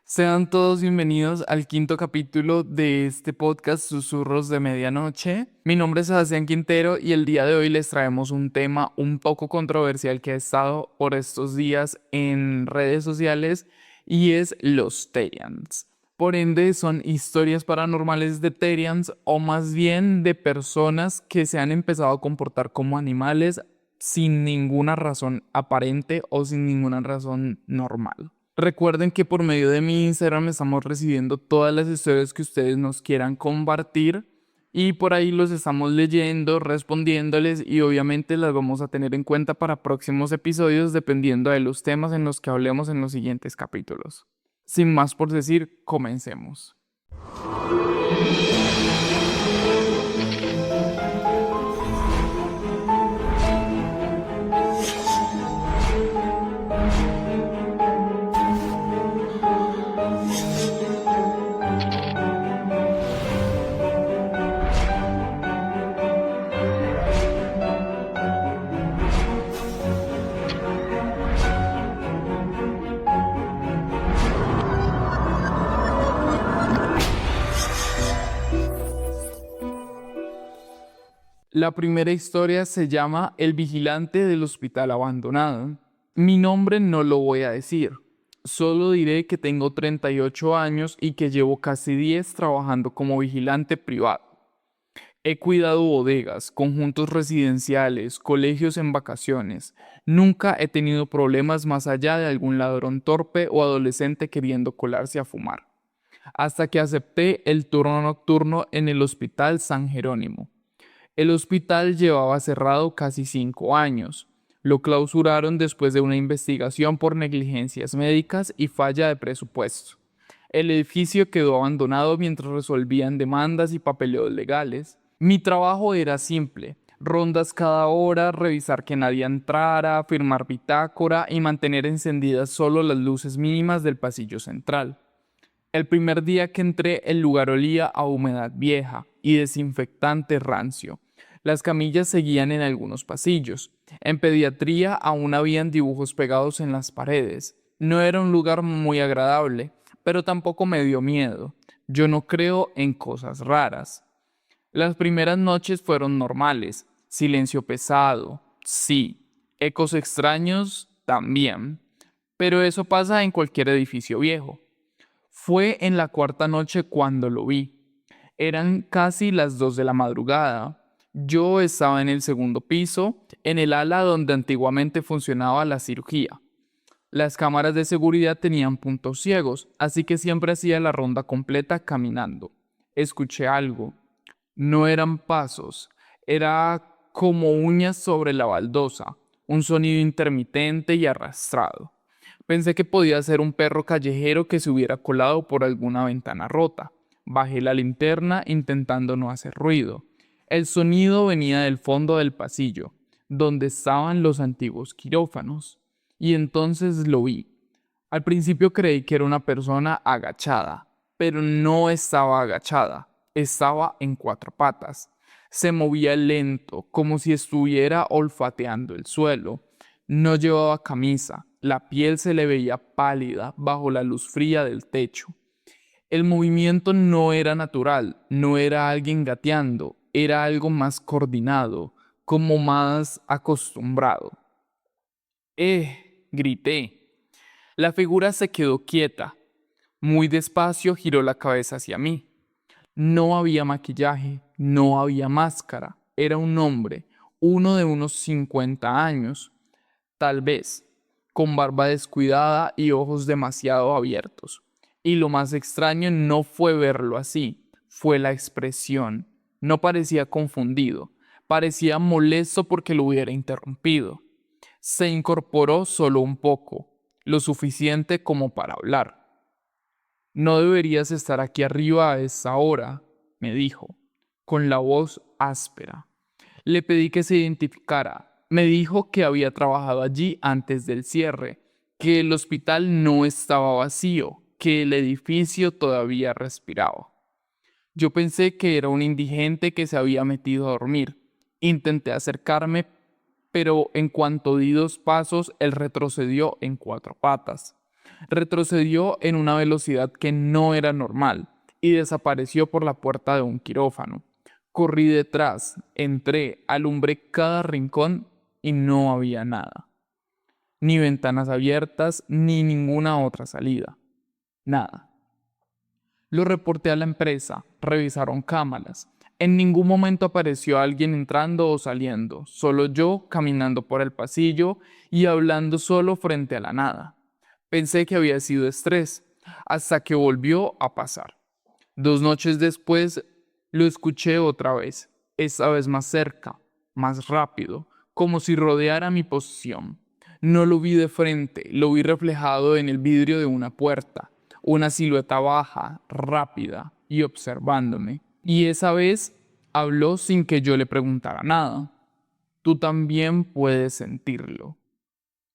Sean todos bienvenidos al quinto capítulo de este podcast Susurros de Medianoche. Mi nombre es Sebastián Quintero y el día de hoy les traemos un tema un poco controversial que ha estado por estos días en redes sociales y es los Therians. Por ende, son historias paranormales de Therians o más bien de personas que se han empezado a comportar como animales sin ninguna razón aparente o sin ninguna razón normal. Recuerden que por medio de mi Instagram estamos recibiendo todas las historias que ustedes nos quieran compartir y por ahí los estamos leyendo, respondiéndoles y obviamente las vamos a tener en cuenta para próximos episodios dependiendo de los temas en los que hablemos en los siguientes capítulos. Sin más por decir, comencemos. La primera historia se llama El vigilante del hospital abandonado. Mi nombre no lo voy a decir, solo diré que tengo 38 años y que llevo casi 10 trabajando como vigilante privado. He cuidado bodegas, conjuntos residenciales, colegios en vacaciones. Nunca he tenido problemas más allá de algún ladrón torpe o adolescente queriendo colarse a fumar. Hasta que acepté el turno nocturno en el Hospital San Jerónimo. El hospital llevaba cerrado casi 5 años. Lo clausuraron después de una investigación por negligencias médicas y falla de presupuesto. El edificio quedó abandonado mientras resolvían demandas y papeleos legales. Mi trabajo era simple: rondas cada hora, revisar que nadie entrara, firmar bitácora y mantener encendidas solo las luces mínimas del pasillo central. El primer día que entré, el lugar olía a humedad vieja y desinfectante rancio. Las camillas seguían en algunos pasillos. En pediatría aún habían dibujos pegados en las paredes. No era un lugar muy agradable, pero tampoco me dio miedo. Yo no creo en cosas raras. Las primeras noches fueron normales. Silencio pesado, sí. Ecos extraños, también. Pero eso pasa en cualquier edificio viejo. Fue en la cuarta noche cuando lo vi. Eran casi las 2 de la madrugada. Yo estaba en el segundo piso, en el ala donde antiguamente funcionaba la cirugía. Las cámaras de seguridad tenían puntos ciegos, así que siempre hacía la ronda completa caminando. Escuché algo. No eran pasos, era como uñas sobre la baldosa, un sonido intermitente y arrastrado. Pensé que podía ser un perro callejero que se hubiera colado por alguna ventana rota. Bajé la linterna intentando no hacer ruido. El sonido venía del fondo del pasillo, donde estaban los antiguos quirófanos. Y entonces lo vi. Al principio creí que era una persona agachada, pero no estaba agachada, estaba en 4 patas. Se movía lento, como si estuviera olfateando el suelo. No llevaba camisa, la piel se le veía pálida bajo la luz fría del techo. El movimiento no era natural, no era alguien gateando, era algo más coordinado, como más acostumbrado. Grité. La figura se quedó quieta. Muy despacio giró la cabeza hacia mí. No había maquillaje, no había máscara. Era un hombre, uno de unos 50 años, tal vez, con barba descuidada y ojos demasiado abiertos. Y lo más extraño no fue verlo así, fue la expresión. No parecía confundido, parecía molesto porque lo hubiera interrumpido. Se incorporó solo un poco, lo suficiente como para hablar. No deberías estar aquí arriba a esa hora, me dijo, con la voz áspera. Le pedí que se identificara. Me dijo que había trabajado allí antes del cierre, que el hospital no estaba vacío, que el edificio todavía respiraba. Yo pensé que era un indigente que se había metido a dormir. Intenté acercarme, pero en cuanto di 2 pasos, él retrocedió en 4 patas. Retrocedió en una velocidad que no era normal y desapareció por la puerta de un quirófano. Corrí detrás, entré, alumbré cada rincón y no había nada. Ni ventanas abiertas, ni ninguna otra salida. Nada. Lo reporté a la empresa, revisaron cámaras. En ningún momento apareció alguien entrando o saliendo, solo yo caminando por el pasillo y hablando solo frente a la nada. Pensé que había sido estrés, hasta que volvió a pasar. 2 noches después lo escuché otra vez, esta vez más cerca, más rápido, como si rodeara mi posición. No lo vi de frente, lo vi reflejado en el vidrio de una puerta, una silueta baja, rápida y observándome. Y esa vez habló sin que yo le preguntara nada. Tú también puedes sentirlo.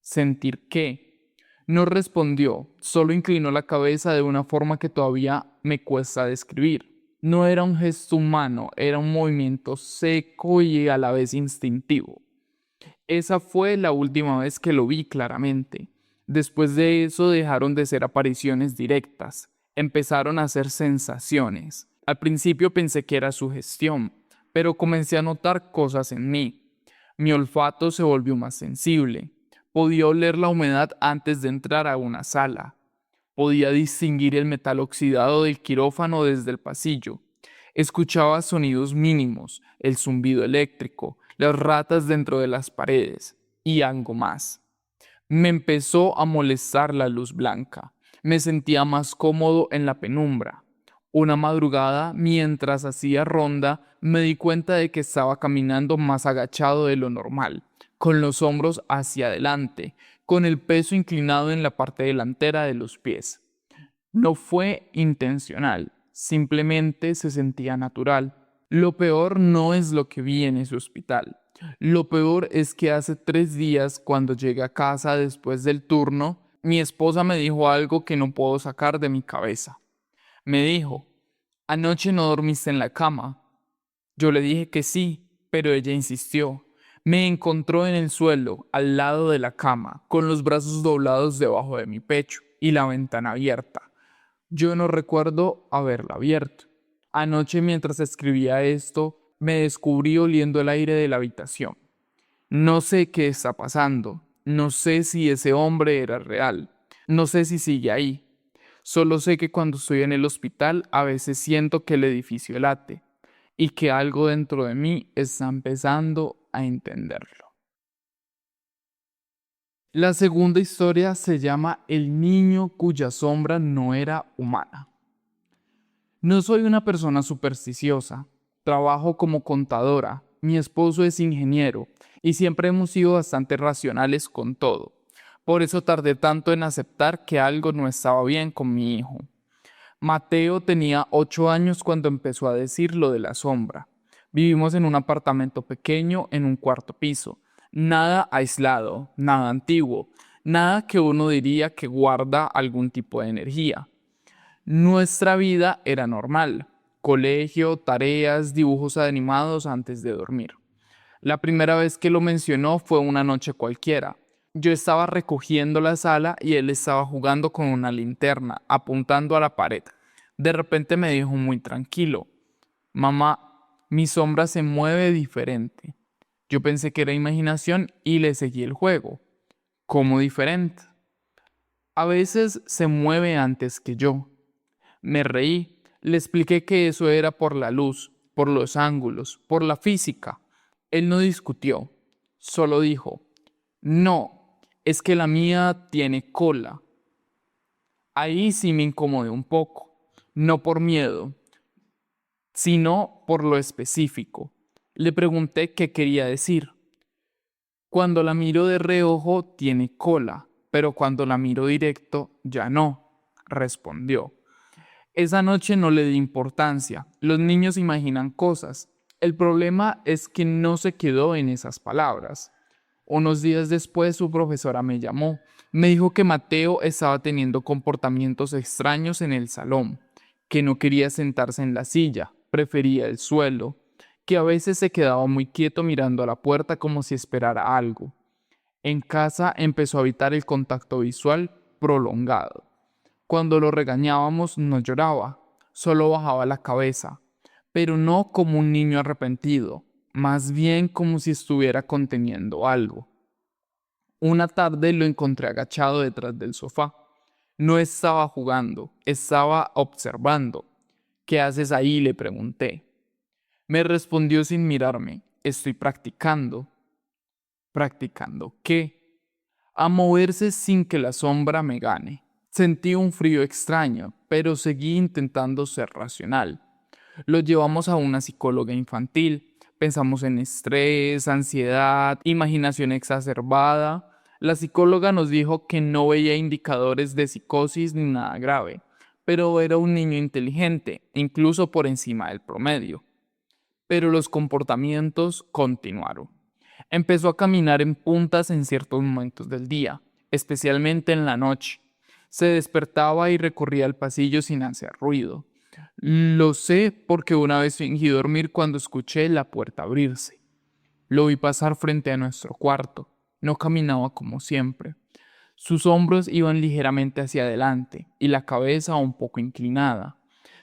¿Sentir qué? No respondió, solo inclinó la cabeza de una forma que todavía me cuesta describir. No era un gesto humano, era un movimiento seco y a la vez instintivo. Esa fue la última vez que lo vi claramente. Después de eso dejaron de ser apariciones directas, empezaron a ser sensaciones. Al principio pensé que era sugestión, pero comencé a notar cosas en mí. Mi olfato se volvió más sensible. Podía oler la humedad antes de entrar a una sala. Podía distinguir el metal oxidado del quirófano desde el pasillo. Escuchaba sonidos mínimos, el zumbido eléctrico, las ratas dentro de las paredes y algo más. Me empezó a molestar la luz blanca. Me sentía más cómodo en la penumbra. Una madrugada, mientras hacía ronda, me di cuenta de que estaba caminando más agachado de lo normal, con los hombros hacia adelante, con el peso inclinado en la parte delantera de los pies. No fue intencional, simplemente se sentía natural. Lo peor no es lo que vi en ese hospital. Lo peor es que hace 3 días, cuando llegué a casa después del turno, mi esposa me dijo algo que no puedo sacar de mi cabeza. Me dijo, anoche no dormiste en la cama. Yo le dije que sí, pero ella insistió. Me encontró en el suelo, al lado de la cama, con los brazos doblados debajo de mi pecho y la ventana abierta. Yo no recuerdo haberla abierto. Anoche, mientras escribía esto, me descubrí oliendo el aire de la habitación. No sé qué está pasando. No sé si ese hombre era real. No sé si sigue ahí. Solo sé que cuando estoy en el hospital a veces siento que el edificio late y que algo dentro de mí está empezando a entenderlo. La segunda historia se llama El niño cuya sombra no era humana. No soy una persona supersticiosa. Trabajo como contadora. Mi esposo es ingeniero y siempre hemos sido bastante racionales con todo. Por eso tardé tanto en aceptar que algo no estaba bien con mi hijo. Mateo tenía 8 años cuando empezó a decir lo de la sombra. Vivimos en un apartamento pequeño en un cuarto piso. Nada aislado, nada antiguo, nada que uno diría que guarda algún tipo de energía. Nuestra vida era normal: colegio, tareas, dibujos animados antes de dormir. La primera vez que lo mencionó fue una noche cualquiera. Yo estaba recogiendo la sala y él estaba jugando con una linterna, apuntando a la pared. De repente me dijo muy tranquilo: mamá, mi sombra se mueve diferente. Yo pensé que era imaginación y le seguí el juego. ¿Cómo diferente? A veces se mueve antes que yo. Me reí, le expliqué que eso era por la luz, por los ángulos, por la física. Él no discutió, solo dijo, no, es que la mía tiene cola. Ahí sí me incomodé un poco, no por miedo, sino por lo específico. Le pregunté qué quería decir. Cuando la miro de reojo tiene cola, pero cuando la miro directo ya no, respondió. Esa noche no le di importancia. Los niños imaginan cosas. El problema es que no se quedó en esas palabras. Unos días después su profesora me llamó. Me dijo que Mateo estaba teniendo comportamientos extraños en el salón, que no quería sentarse en la silla, prefería el suelo, que a veces se quedaba muy quieto mirando a la puerta como si esperara algo. En casa empezó a evitar el contacto visual prolongado. Cuando lo regañábamos no lloraba, solo bajaba la cabeza, pero no como un niño arrepentido, más bien como si estuviera conteniendo algo. Una tarde lo encontré agachado detrás del sofá. No estaba jugando, estaba observando. ¿Qué haces ahí?, le pregunté. Me respondió sin mirarme. Estoy practicando. ¿Practicando qué? A moverse sin que la sombra me gane. Sentí un frío extraño, pero seguí intentando ser racional. Lo llevamos a una psicóloga infantil. Pensamos en estrés, ansiedad, imaginación exacerbada. La psicóloga nos dijo que no veía indicadores de psicosis ni nada grave, pero era un niño inteligente, incluso por encima del promedio. Pero los comportamientos continuaron. Empezó a caminar en puntas en ciertos momentos del día, especialmente en la noche. Se despertaba y recorría el pasillo sin hacer ruido. Lo sé porque una vez fingí dormir cuando escuché la puerta abrirse. Lo vi pasar frente a nuestro cuarto. No caminaba como siempre. Sus hombros iban ligeramente hacia adelante y la cabeza un poco inclinada.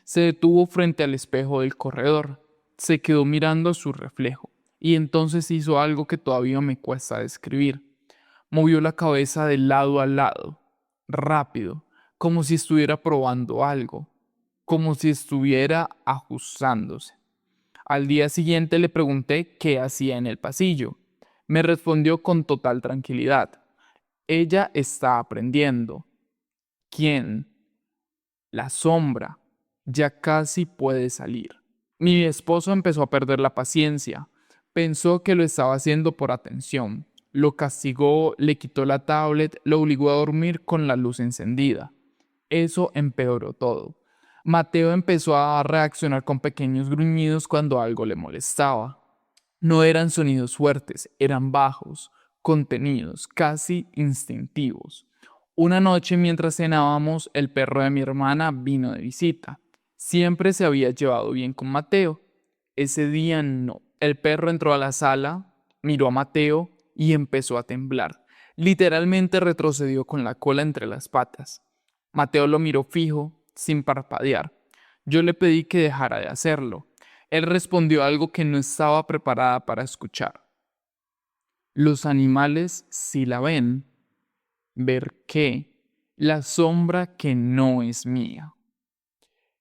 Se detuvo frente al espejo del corredor. Se quedó mirando su reflejo y entonces hizo algo que todavía me cuesta describir. Movió la cabeza de lado a lado, rápido, como si estuviera probando algo, como si estuviera ajustándose. Al día siguiente le pregunté qué hacía en el pasillo. Me respondió con total tranquilidad. Ella está aprendiendo. ¿Quién? La sombra. Ya casi puede salir. Mi esposo empezó a perder la paciencia. Pensó que lo estaba haciendo por atención. Lo castigó, le quitó la tablet, lo obligó a dormir con la luz encendida. Eso empeoró todo. Mateo empezó a reaccionar con pequeños gruñidos cuando algo le molestaba. No eran sonidos fuertes, eran bajos, contenidos, casi instintivos. Una noche mientras cenábamos, el perro de mi hermana vino de visita. Siempre se había llevado bien con Mateo. Ese día no. El perro entró a la sala, miró a Mateo y empezó a temblar. Literalmente retrocedió con la cola entre las patas. Mateo lo miró fijo, sin parpadear. Yo le pedí que dejara de hacerlo. Él respondió algo que no estaba preparada para escuchar. Los animales sí la ven. ¿Ver qué? La sombra que no es mía.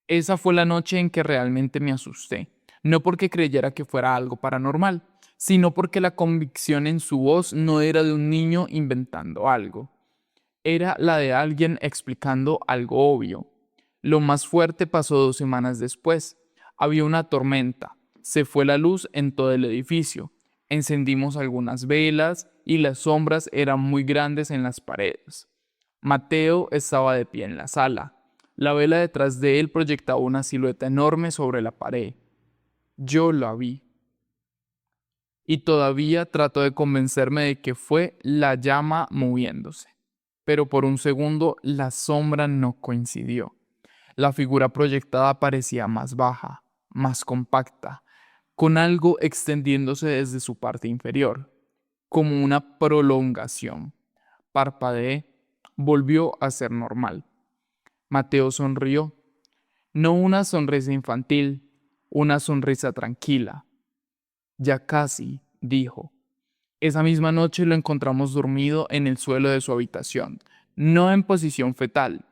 Esa fue la noche en que realmente me asusté. No porque creyera que fuera algo paranormal, sino porque la convicción en su voz no era de un niño inventando algo. Era la de alguien explicando algo obvio. Lo más fuerte pasó 2 semanas después. Había una tormenta. Se fue la luz en todo el edificio. Encendimos algunas velas y las sombras eran muy grandes en las paredes. Mateo estaba de pie en la sala. La vela detrás de él proyectaba una silueta enorme sobre la pared. Yo la vi. Y todavía trato de convencerme de que fue la llama moviéndose. Pero por un segundo la sombra no coincidió. La figura proyectada parecía más baja, más compacta, con algo extendiéndose desde su parte inferior, como una prolongación. Parpadeé, volvió a ser normal. Mateo sonrió, no una sonrisa infantil, una sonrisa tranquila. Ya casi, dijo. Esa misma noche lo encontramos dormido en el suelo de su habitación, no en posición fetal,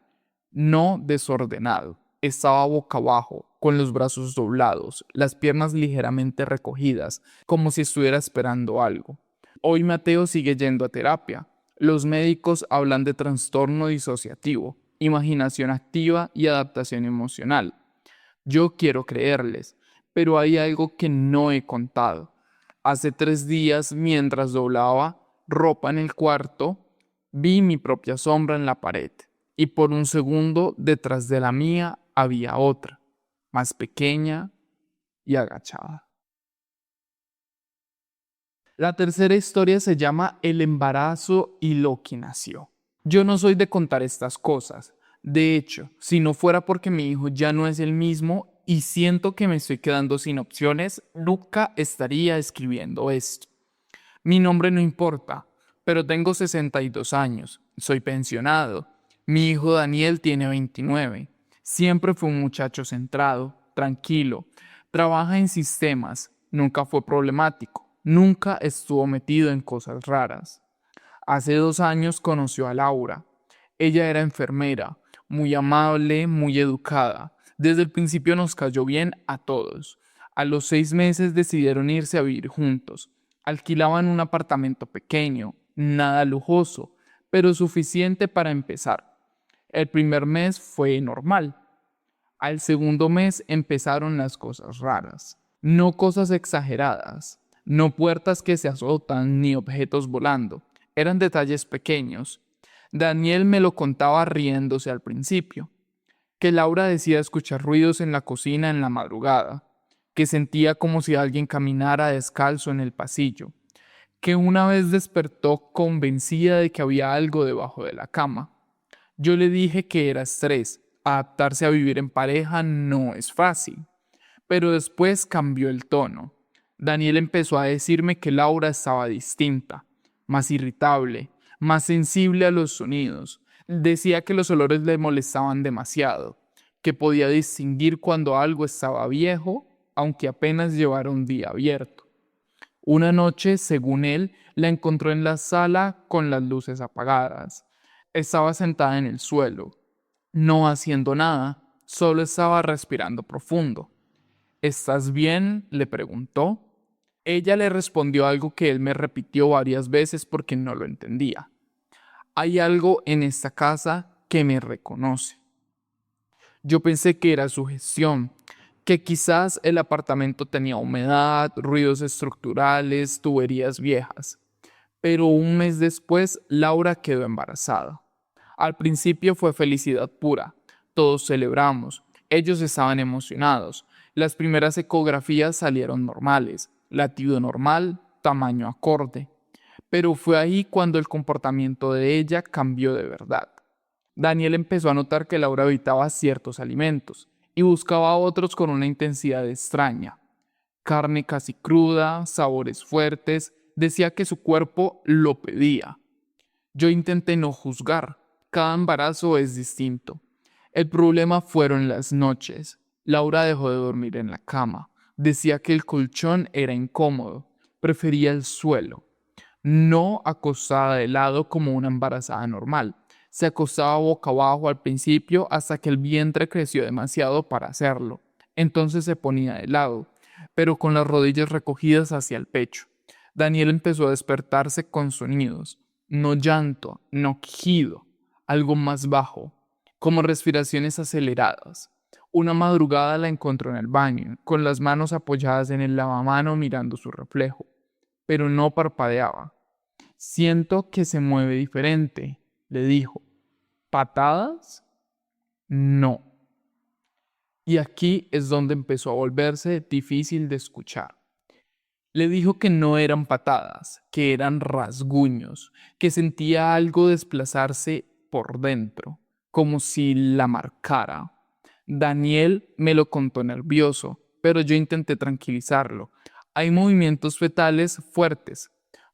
no desordenado. Estaba boca abajo, con los brazos doblados, las piernas ligeramente recogidas, como si estuviera esperando algo. Hoy Mateo sigue yendo a terapia. Los médicos hablan de trastorno disociativo, imaginación activa y adaptación emocional. Yo quiero creerles, pero hay algo que no he contado. Hace 3 días, mientras doblaba ropa en el cuarto, vi mi propia sombra en la pared y por un segundo detrás de la mía había otra, más pequeña y agachada. La tercera historia se llama El embarazo y lo que nació. Yo no soy de contar estas cosas. De hecho, si no fuera porque mi hijo ya no es el mismo y siento que me estoy quedando sin opciones, nunca estaría escribiendo esto. Mi nombre no importa, pero tengo 62 años, soy pensionado, Mi hijo Daniel tiene 29. Siempre fue un muchacho centrado, tranquilo. Trabaja en sistemas. Nunca fue problemático. Nunca estuvo metido en cosas raras. Hace 2 años conoció a Laura. Ella era enfermera, muy amable, muy educada. Desde el principio nos cayó bien a todos. A los 6 meses decidieron irse a vivir juntos. Alquilaban un apartamento pequeño, nada lujoso, pero suficiente para empezar. El primer mes fue normal. Al segundo mes empezaron las cosas raras. No cosas exageradas, no puertas que se azotan ni objetos volando. Eran detalles pequeños. Daniel me lo contaba riéndose al principio, que Laura decía escuchar ruidos en la cocina en la madrugada, que sentía como si alguien caminara descalzo en el pasillo, que una vez despertó convencida de que había algo debajo de la cama. Yo le dije que era estrés, adaptarse a vivir en pareja no es fácil, pero después cambió el tono. Daniel empezó a decirme que Laura estaba distinta, más irritable, más sensible a los sonidos. Decía que los olores le molestaban demasiado, que podía distinguir cuando algo estaba viejo, aunque apenas llevara un día abierto. Una noche, según él, la encontró en la sala con las luces apagadas. Estaba sentada en el suelo, no haciendo nada, solo estaba respirando profundo. ¿Estás bien?, le preguntó. Ella le respondió algo que él me repitió varias veces porque no lo entendía. Hay algo en esta casa que me reconoce. Yo pensé que era su gestión, que quizás el apartamento tenía humedad, ruidos estructurales, tuberías viejas. Pero un mes después, Laura quedó embarazada. Al principio fue felicidad pura. Todos celebramos. Ellos estaban emocionados. Las primeras ecografías salieron normales. Latido normal, tamaño acorde. Pero fue ahí cuando el comportamiento de ella cambió de verdad. Daniel empezó a notar que Laura evitaba ciertos alimentos y buscaba otros con una intensidad extraña. Carne casi cruda, sabores fuertes, decía que su cuerpo lo pedía. Yo intenté no juzgar, cada embarazo es distinto. El problema fueron las noches. Laura dejó de dormir en la cama. Decía que el colchón era incómodo, prefería el suelo. No acostada de lado como una embarazada normal. Se acostaba boca abajo al principio hasta que el vientre creció demasiado para hacerlo. Entonces se ponía de lado, pero con las rodillas recogidas hacia el pecho. Daniel empezó a despertarse con sonidos, no llanto, no quejido, algo más bajo, como respiraciones aceleradas. Una madrugada la encontró en el baño, con las manos apoyadas en el lavamano mirando su reflejo, pero no parpadeaba. Siento que se mueve diferente, le dijo. ¿Patadas? No. Y aquí es donde empezó a volverse difícil de escuchar. Le dijo que no eran patadas, que eran rasguños, que sentía algo desplazarse por dentro, como si la marcara. Daniel me lo contó nervioso, pero yo intenté tranquilizarlo. Hay movimientos fetales fuertes,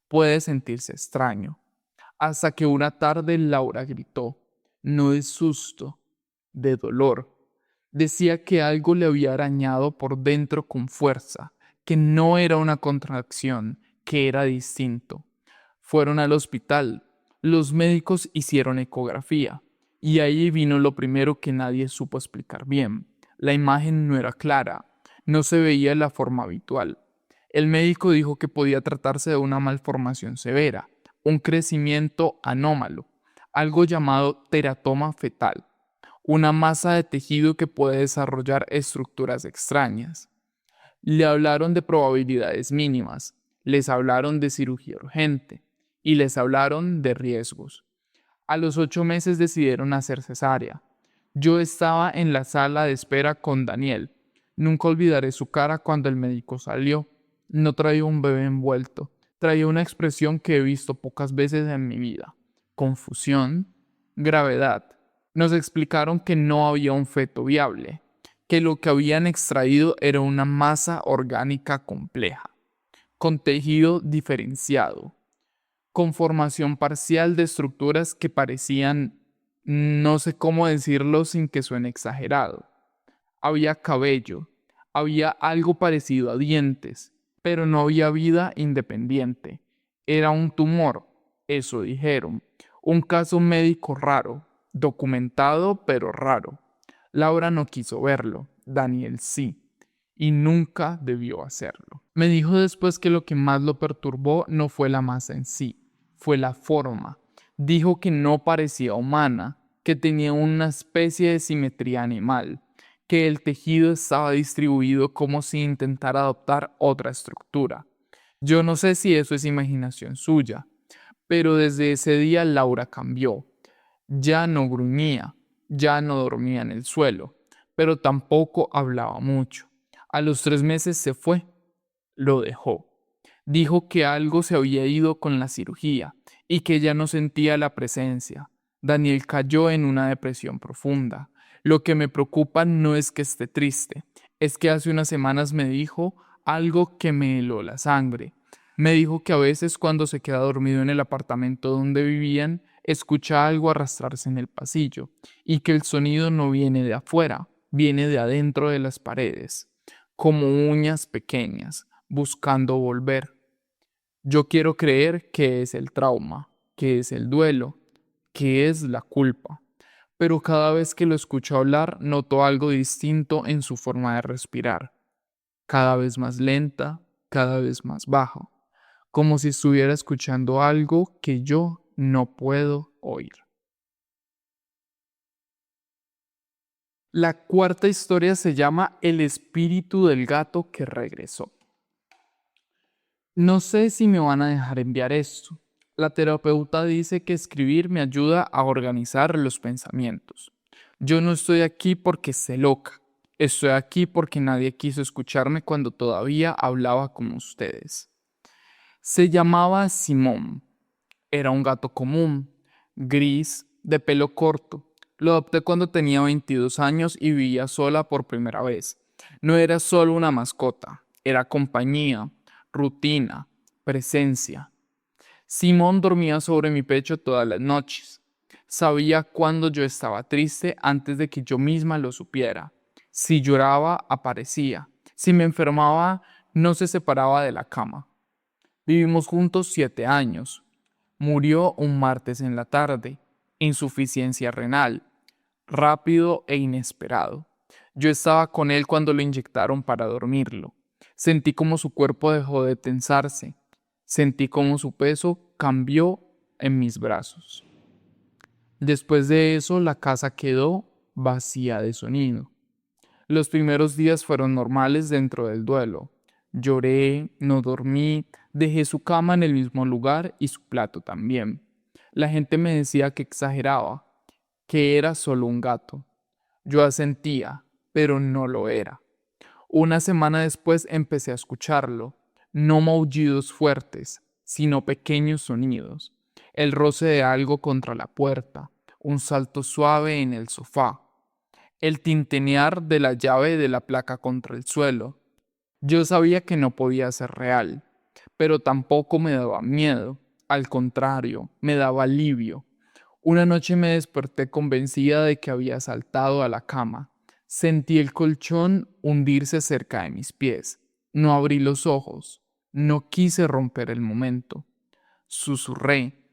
puede sentirse extraño. Hasta que una tarde Laura gritó, no de susto, de dolor. Decía que algo le había arañado por dentro con fuerza, que no era una contracción, que era distinto. Fueron al hospital. Los médicos hicieron ecografía. Y ahí vino lo primero que nadie supo explicar bien. La imagen no era clara, no se veía la forma habitual. El médico dijo que podía tratarse de una malformación severa, un crecimiento anómalo, algo llamado teratoma fetal, una masa de tejido que puede desarrollar estructuras extrañas. Le hablaron de probabilidades mínimas, les hablaron de cirugía urgente y les hablaron de riesgos. A los 8 meses decidieron hacer cesárea. Yo estaba en la sala de espera con Daniel. Nunca olvidaré su cara cuando el médico salió. No traía un bebé envuelto. Traía una expresión que he visto pocas veces en mi vida. Confusión, gravedad. Nos explicaron que no había un feto viable, que lo que habían extraído era una masa orgánica compleja, con tejido diferenciado, con formación parcial de estructuras que parecían No sé cómo decirlo sin que suene exagerado. Había cabello, había algo parecido a dientes, pero no había vida independiente. Era un tumor, eso dijeron. Un caso médico raro, documentado pero raro. Laura no quiso verlo, Daniel sí, y nunca debió hacerlo. Me dijo después que lo que más lo perturbó no fue la masa en sí, fue la forma. Dijo que no parecía humana, que tenía una especie de simetría animal, que el tejido estaba distribuido como si intentara adoptar otra estructura. Yo no sé si eso es imaginación suya, pero desde ese día Laura cambió. Ya no gruñía, ya no dormía en el suelo, pero tampoco hablaba mucho. A los 3 meses se fue, lo dejó. Dijo que algo se había ido con la cirugía y que ya no sentía la presencia. Daniel cayó en una depresión profunda. Lo que me preocupa no es que esté triste, es que hace unas semanas me dijo algo que me heló la sangre. Me dijo que a veces cuando se queda dormido en el apartamento donde vivían, escucha algo arrastrarse en el pasillo y que el sonido no viene de afuera, viene de adentro de las paredes, como uñas pequeñas, buscando volver. Yo quiero creer que es el trauma, que es el duelo, que es la culpa, pero cada vez que lo escucho hablar noto algo distinto en su forma de respirar, cada vez más lenta, cada vez más baja, como si estuviera escuchando algo que yo no puedo oír. La cuarta historia se llama El espíritu del gato que regresó. No sé si me van a dejar enviar esto. La terapeuta dice que escribir me ayuda a organizar los pensamientos. Yo no estoy aquí porque esté loca. Estoy aquí porque nadie quiso escucharme cuando todavía hablaba con ustedes. Se llamaba Simón. Era un gato común, gris, de pelo corto. Lo adopté cuando tenía 22 años y vivía sola por primera vez. No era solo una mascota, era compañía, rutina, presencia. Simón dormía sobre mi pecho todas las noches. Sabía cuando yo estaba triste antes de que yo misma lo supiera. Si lloraba, aparecía. Si me enfermaba, no se separaba de la cama. Vivimos juntos 7 años. Murió un martes en la tarde, insuficiencia renal, rápido e inesperado. Yo estaba con él cuando lo inyectaron para dormirlo. Sentí como su cuerpo dejó de tensarse. Sentí como su peso cambió en mis brazos. Después de eso, la casa quedó vacía de sonido. Los primeros días fueron normales dentro del duelo. Lloré, no dormí, dejé su cama en el mismo lugar y su plato también. La gente me decía que exageraba, que era solo un gato. Yo asentía, pero no lo era. Una semana después empecé a escucharlo, no maullidos fuertes, sino pequeños sonidos, el roce de algo contra la puerta, un salto suave en el sofá, el tintinear de la llave de la placa contra el suelo. Yo sabía que no podía ser real, pero tampoco me daba miedo, al contrario, me daba alivio. Una noche me desperté convencida de que había saltado a la cama. Sentí el colchón hundirse cerca de mis pies. No abrí los ojos. No quise romper el momento. Susurré,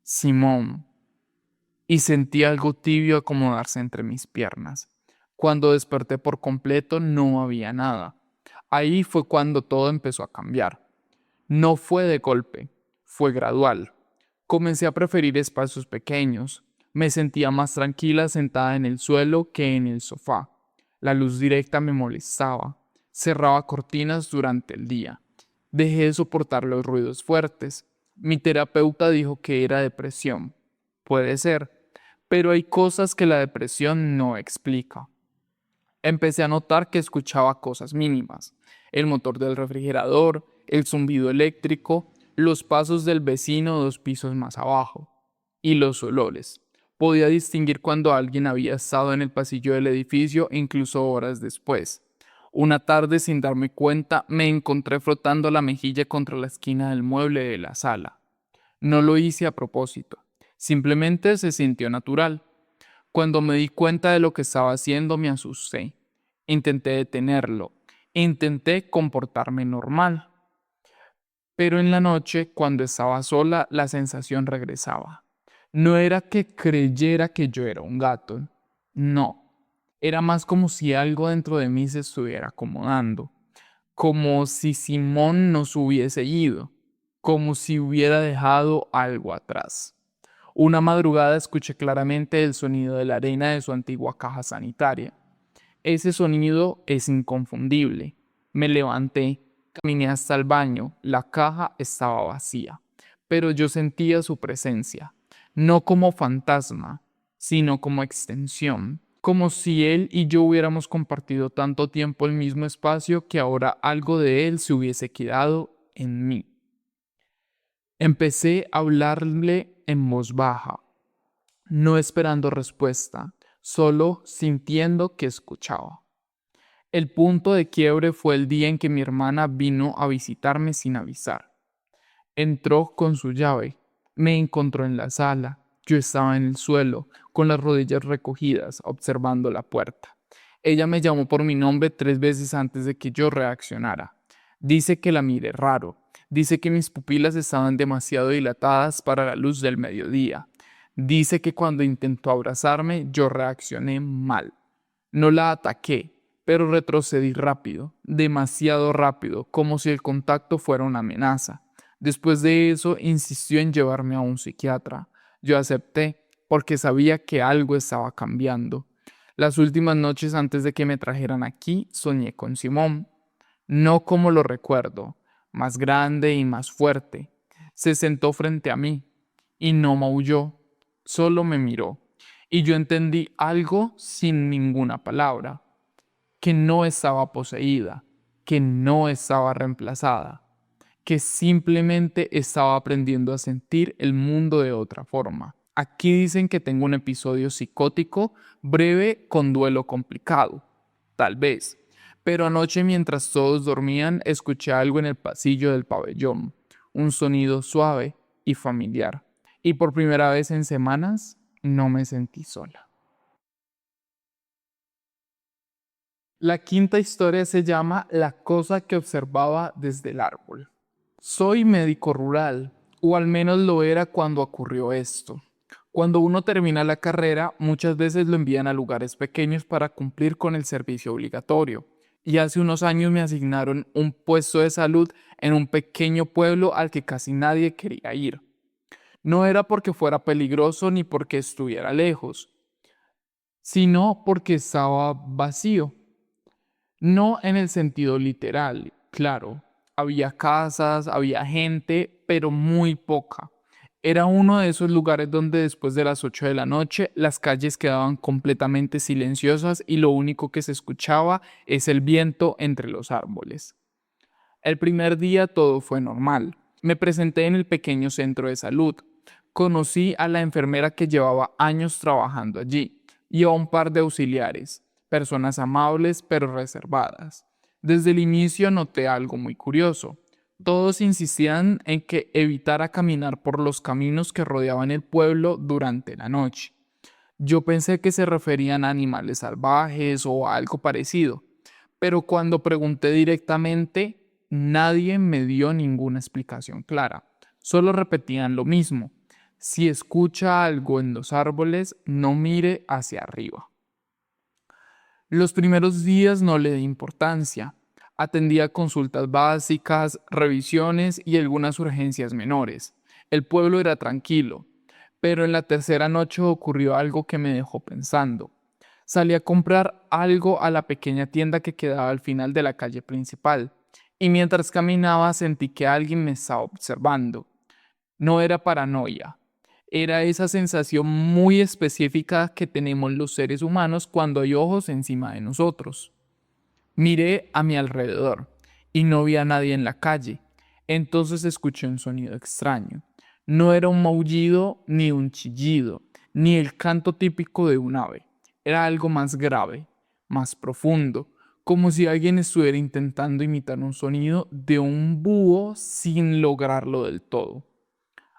Simón, y sentí algo tibio acomodarse entre mis piernas. Cuando desperté por completo no había nada. Ahí fue cuando todo empezó a cambiar. No fue de golpe, fue gradual. Comencé a preferir espacios pequeños. Me sentía más tranquila sentada en el suelo que en el sofá. La luz directa me molestaba. Cerraba cortinas durante el día. Dejé de soportar los ruidos fuertes. Mi terapeuta dijo que era depresión. Puede ser, pero hay cosas que la depresión no explica. Empecé a notar que escuchaba cosas mínimas: el motor del refrigerador, el zumbido eléctrico, los pasos del vecino 2 pisos más abajo, y los olores. Podía distinguir cuando alguien había estado en el pasillo del edificio, incluso horas después. Una tarde, sin darme cuenta, me encontré frotando la mejilla contra la esquina del mueble de la sala. No lo hice a propósito, simplemente se sintió natural. Cuando me di cuenta de lo que estaba haciendo, me asusté. Intenté detenerlo. Intenté comportarme normal. Pero en la noche, cuando estaba sola, la sensación regresaba. No era que creyera que yo era un gato. No. Era más como si algo dentro de mí se estuviera acomodando. Como si Simón nos hubiese ido. Como si hubiera dejado algo atrás. Una madrugada escuché claramente el sonido de la arena de su antigua caja sanitaria. Ese sonido es inconfundible. Me levanté, caminé hasta el baño. La caja estaba vacía, pero yo sentía su presencia, no como fantasma, sino como extensión, como si él y yo hubiéramos compartido tanto tiempo el mismo espacio que ahora algo de él se hubiese quedado en mí. Empecé a hablarle en voz baja, no esperando respuesta, solo sintiendo que escuchaba. El punto de quiebre fue el día en que mi hermana vino a visitarme sin avisar. Entró con su llave, me encontró en la sala. Yo estaba en el suelo, con las rodillas recogidas, observando la puerta. Ella me llamó por mi nombre 3 veces antes de que yo reaccionara. Dice que la miré raro. Dice que mis pupilas estaban demasiado dilatadas para la luz del mediodía. Dice que cuando intentó abrazarme, yo reaccioné mal. No la ataqué, pero retrocedí rápido, demasiado rápido, como si el contacto fuera una amenaza. Después de eso, insistió en llevarme a un psiquiatra. Yo acepté, porque sabía que algo estaba cambiando. Las últimas noches antes de que me trajeran aquí, soñé con Simón. No como lo recuerdo, más grande y más fuerte. Se sentó frente a mí y no maulló, solo me miró. Y yo entendí algo sin ninguna palabra, que no estaba poseída, que no estaba reemplazada, que simplemente estaba aprendiendo a sentir el mundo de otra forma. Aquí dicen que tengo un episodio psicótico breve con duelo complicado, tal vez, pero anoche mientras todos dormían escuché algo en el pasillo del pabellón, un sonido suave y familiar, y por primera vez en semanas no me sentí sola. La quinta historia se llama La cosa que observaba desde el árbol. Soy médico rural, o al menos lo era cuando ocurrió esto. Cuando uno termina la carrera, muchas veces lo envían a lugares pequeños para cumplir con el servicio obligatorio. Y hace unos años me asignaron un puesto de salud en un pequeño pueblo al que casi nadie quería ir. No era porque fuera peligroso ni porque estuviera lejos, sino porque estaba vacío. No en el sentido literal, claro. Había casas, había gente, pero muy poca. Era uno de esos lugares donde después de las 8 de la noche las calles quedaban completamente silenciosas y lo único que se escuchaba es el viento entre los árboles. El primer día todo fue normal. Me presenté en el pequeño centro de salud. Conocí a la enfermera que llevaba años trabajando allí y a un par de auxiliares, personas amables pero reservadas. Desde el inicio noté algo muy curioso. Todos insistían en que evitara caminar por los caminos que rodeaban el pueblo durante la noche. Yo pensé que se referían a animales salvajes o a algo parecido, pero cuando pregunté directamente, nadie me dio ninguna explicación clara. Solo repetían lo mismo. Si escucha algo en los árboles, no mire hacia arriba. Los primeros días no le di importancia. Atendía consultas básicas, revisiones y algunas urgencias menores. El pueblo era tranquilo, pero en la tercera noche ocurrió algo que me dejó pensando. Salí a comprar algo a la pequeña tienda que quedaba al final de la calle principal, y mientras caminaba sentí que alguien me estaba observando. No era paranoia, era esa sensación muy específica que tenemos los seres humanos cuando hay ojos encima de nosotros. Miré a mi alrededor y no vi a nadie en la calle. Entonces escuché un sonido extraño. No era un maullido, ni un chillido, ni el canto típico de un ave. Era algo más grave, más profundo, como si alguien estuviera intentando imitar un sonido de un búho sin lograrlo del todo.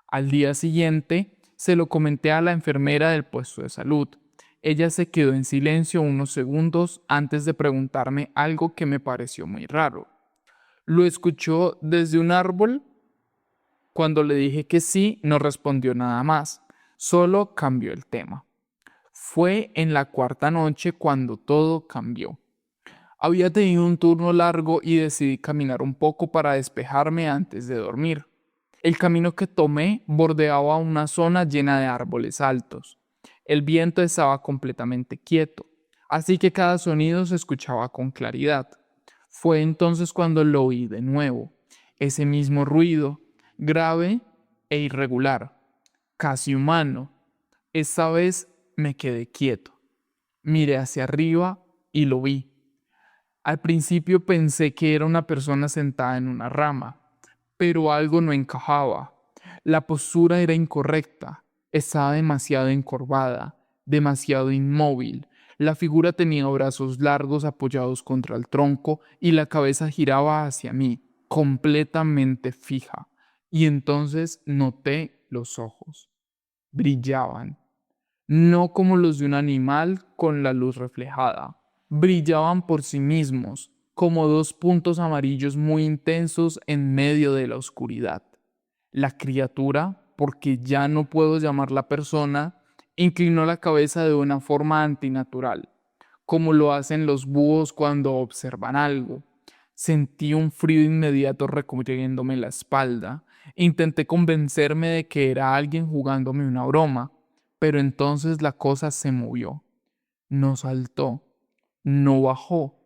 Al día siguiente se lo comenté a la enfermera del puesto de salud. Ella se quedó en silencio unos segundos antes de preguntarme algo que me pareció muy raro. ¿Lo escuchó desde un árbol? Cuando le dije que sí, no respondió nada más, solo cambió el tema. Fue en la cuarta noche cuando todo cambió. Había tenido un turno largo y decidí caminar un poco para despejarme antes de dormir. El camino que tomé bordeaba una zona llena de árboles altos. El viento estaba completamente quieto, así que cada sonido se escuchaba con claridad. Fue entonces cuando lo oí de nuevo, ese mismo ruido, grave e irregular, casi humano. Esta vez me quedé quieto. Miré hacia arriba y lo vi. Al principio pensé que era una persona sentada en una rama, pero algo no encajaba. La postura era incorrecta, estaba demasiado encorvada, demasiado inmóvil. La figura tenía brazos largos apoyados contra el tronco y la cabeza giraba hacia mí, completamente fija. Y entonces noté los ojos. Brillaban, no como los de un animal con la luz reflejada. Brillaban por sí mismos, como dos puntos amarillos muy intensos en medio de la oscuridad. La criatura, porque ya no puedo llamarla persona, inclinó la cabeza de una forma antinatural, como lo hacen los búhos cuando observan algo. Sentí un frío inmediato recorriéndome la espalda. Intenté convencerme de que era alguien jugándome una broma, pero entonces la cosa se movió. No saltó, no bajó,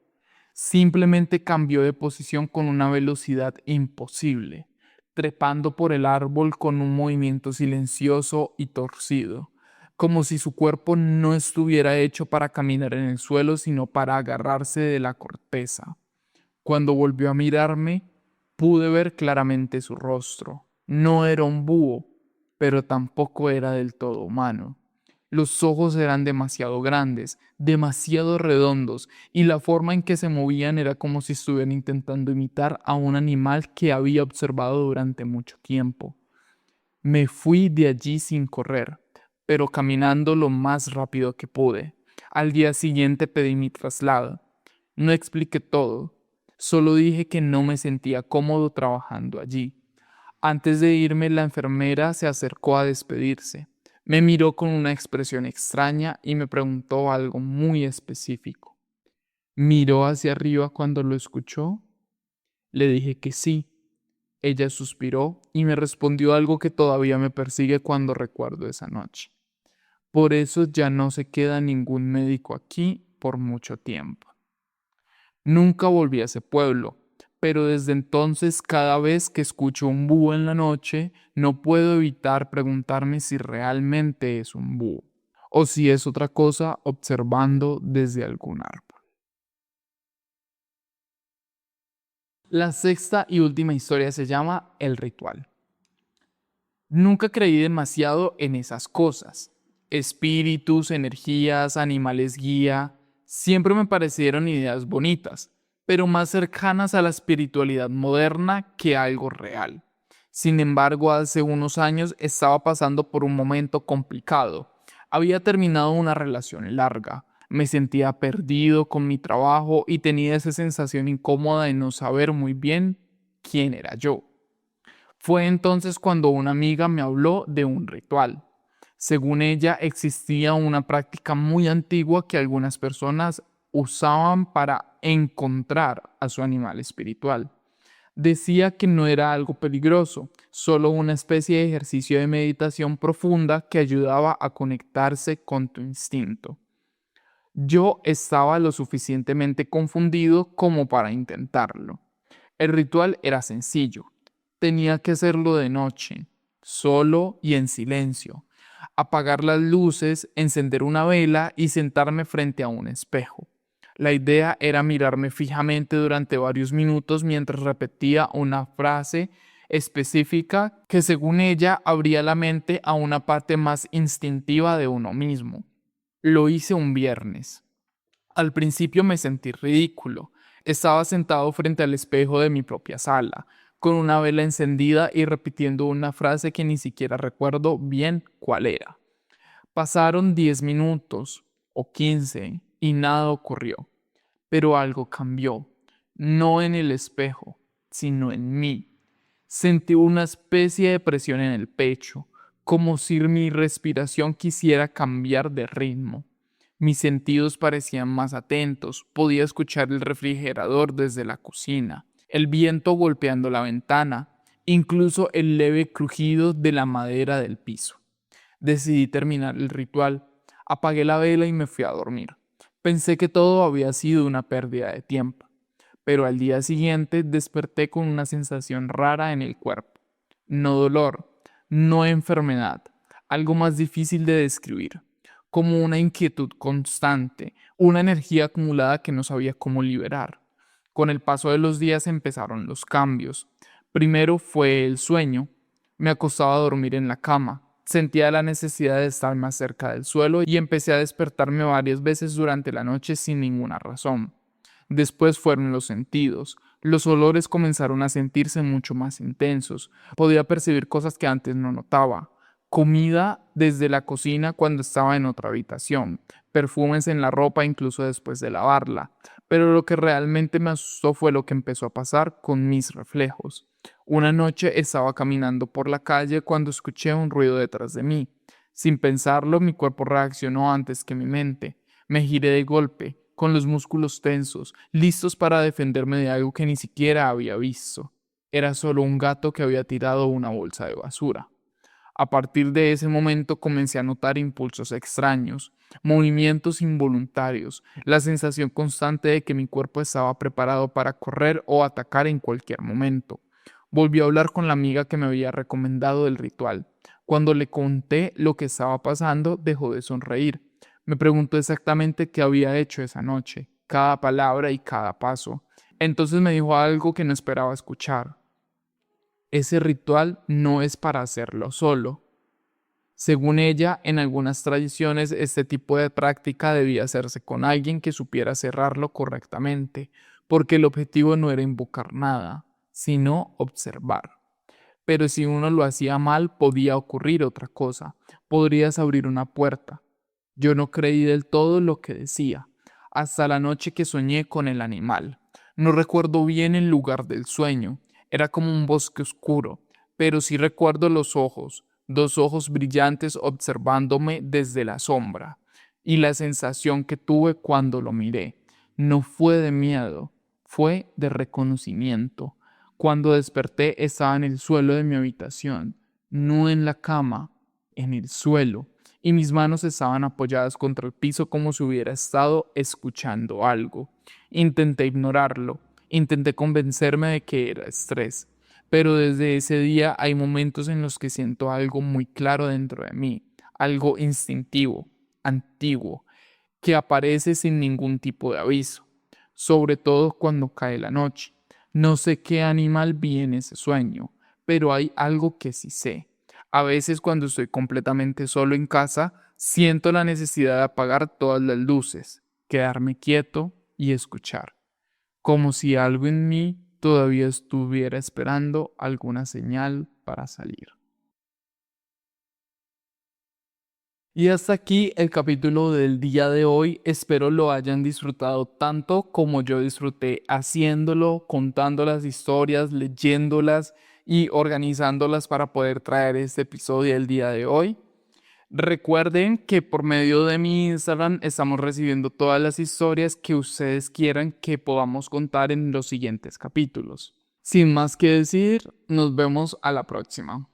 simplemente cambió de posición con una velocidad imposible, trepando por el árbol con un movimiento silencioso y torcido, como si su cuerpo no estuviera hecho para caminar en el suelo, sino para agarrarse de la corteza. Cuando volvió a mirarme, pude ver claramente su rostro. No era un búho, pero tampoco era del todo humano. Los ojos eran demasiado grandes, demasiado redondos, y la forma en que se movían era como si estuvieran intentando imitar a un animal que había observado durante mucho tiempo. Me fui de allí sin correr, pero caminando lo más rápido que pude. Al día siguiente pedí mi traslado. No expliqué todo, solo dije que no me sentía cómodo trabajando allí. Antes de irme, la enfermera se acercó a despedirse. Me miró con una expresión extraña y me preguntó algo muy específico. ¿Miró hacia arriba cuando lo escuchó? Le dije que sí. Ella suspiró y me respondió algo que todavía me persigue cuando recuerdo esa noche. Por eso ya no se queda ningún médico aquí por mucho tiempo. Nunca volví a ese pueblo, pero desde entonces cada vez que escucho un búho en la noche, no puedo evitar preguntarme si realmente es un búho o si es otra cosa observando desde algún árbol. La sexta y última historia se llama El Ritual. Nunca creí demasiado en esas cosas. Espíritus, energías, animales guía, siempre me parecieron ideas bonitas, pero más cercanas a la espiritualidad moderna que a algo real. Sin embargo, hace unos años estaba pasando por un momento complicado. Había terminado una relación larga. Me sentía perdido con mi trabajo y tenía esa sensación incómoda de no saber muy bien quién era yo. Fue entonces cuando una amiga me habló de un ritual. Según ella, existía una práctica muy antigua que algunas personas usaban para encontrar a su animal espiritual. Decía que no era algo peligroso, solo una especie de ejercicio de meditación profunda que ayudaba a conectarse con tu instinto. Yo estaba lo suficientemente confundido como para intentarlo. El ritual era sencillo. Tenía que hacerlo de noche, solo y en silencio. Apagar las luces, encender una vela y sentarme frente a un espejo. La idea era mirarme fijamente durante varios minutos mientras repetía una frase específica que según ella abría la mente a una parte más instintiva de uno mismo. Lo hice un viernes. Al principio me sentí ridículo. Estaba sentado frente al espejo de mi propia sala, con una vela encendida y repitiendo una frase que ni siquiera recuerdo bien cuál era. Pasaron 10 minutos, o 15 y nada ocurrió. Pero algo cambió, no en el espejo, sino en mí. Sentí una especie de presión en el pecho, como si mi respiración quisiera cambiar de ritmo. Mis sentidos parecían más atentos, podía escuchar el refrigerador desde la cocina, el viento golpeando la ventana, incluso el leve crujido de la madera del piso. Decidí terminar el ritual, apagué la vela y me fui a dormir. Pensé que todo había sido una pérdida de tiempo, pero al día siguiente desperté con una sensación rara en el cuerpo. No dolor, no enfermedad, algo más difícil de describir, como una inquietud constante, una energía acumulada que no sabía cómo liberar. Con el paso de los días empezaron los cambios. Primero fue el sueño. Me acostaba a dormir en la cama. Sentía la necesidad de estar más cerca del suelo y empecé a despertarme varias veces durante la noche sin ninguna razón. Después fueron los sentidos. Los olores comenzaron a sentirse mucho más intensos. Podía percibir cosas que antes no notaba. Comida desde la cocina cuando estaba en otra habitación. Perfumes en la ropa incluso después de lavarla. Pero lo que realmente me asustó fue lo que empezó a pasar con mis reflejos. Una noche estaba caminando por la calle cuando escuché un ruido detrás de mí. Sin pensarlo, mi cuerpo reaccionó antes que mi mente. Me giré de golpe, con los músculos tensos, listos para defenderme de algo que ni siquiera había visto. Era solo un gato que había tirado una bolsa de basura. A partir de ese momento comencé a notar impulsos extraños, movimientos involuntarios, la sensación constante de que mi cuerpo estaba preparado para correr o atacar en cualquier momento. Volví a hablar con la amiga que me había recomendado el ritual. Cuando le conté lo que estaba pasando, dejó de sonreír. Me preguntó exactamente qué había hecho esa noche, cada palabra y cada paso. Entonces me dijo algo que no esperaba escuchar. Ese ritual no es para hacerlo solo. Según ella, en algunas tradiciones este tipo de práctica debía hacerse con alguien que supiera cerrarlo correctamente, porque el objetivo no era invocar nada, sino observar. Pero si uno lo hacía mal, podía ocurrir otra cosa. Podrías abrir una puerta. Yo no creí del todo lo que decía, hasta la noche que soñé con el animal. No recuerdo bien el lugar del sueño. Era como un bosque oscuro, pero sí recuerdo los ojos, dos ojos brillantes observándome desde la sombra, y la sensación que tuve cuando lo miré. No fue de miedo, fue de reconocimiento. Cuando desperté estaba en el suelo de mi habitación, no en la cama, en el suelo, y mis manos estaban apoyadas contra el piso como si hubiera estado escuchando algo. Intenté ignorarlo, intenté convencerme de que era estrés, pero desde ese día hay momentos en los que siento algo muy claro dentro de mí, algo instintivo, antiguo, que aparece sin ningún tipo de aviso, sobre todo cuando cae la noche. No sé qué animal vi en ese sueño, pero hay algo que sí sé. A veces cuando estoy completamente solo en casa, siento la necesidad de apagar todas las luces, quedarme quieto y escuchar, como si algo en mí todavía estuviera esperando alguna señal para salir. Y hasta aquí el capítulo del día de hoy. Espero lo hayan disfrutado tanto como yo disfruté haciéndolo, contando las historias, leyéndolas y organizándolas para poder traer este episodio el día de hoy. Recuerden que por medio de mi Instagram estamos recibiendo todas las historias que ustedes quieran que podamos contar en los siguientes capítulos. Sin más que decir, nos vemos a la próxima.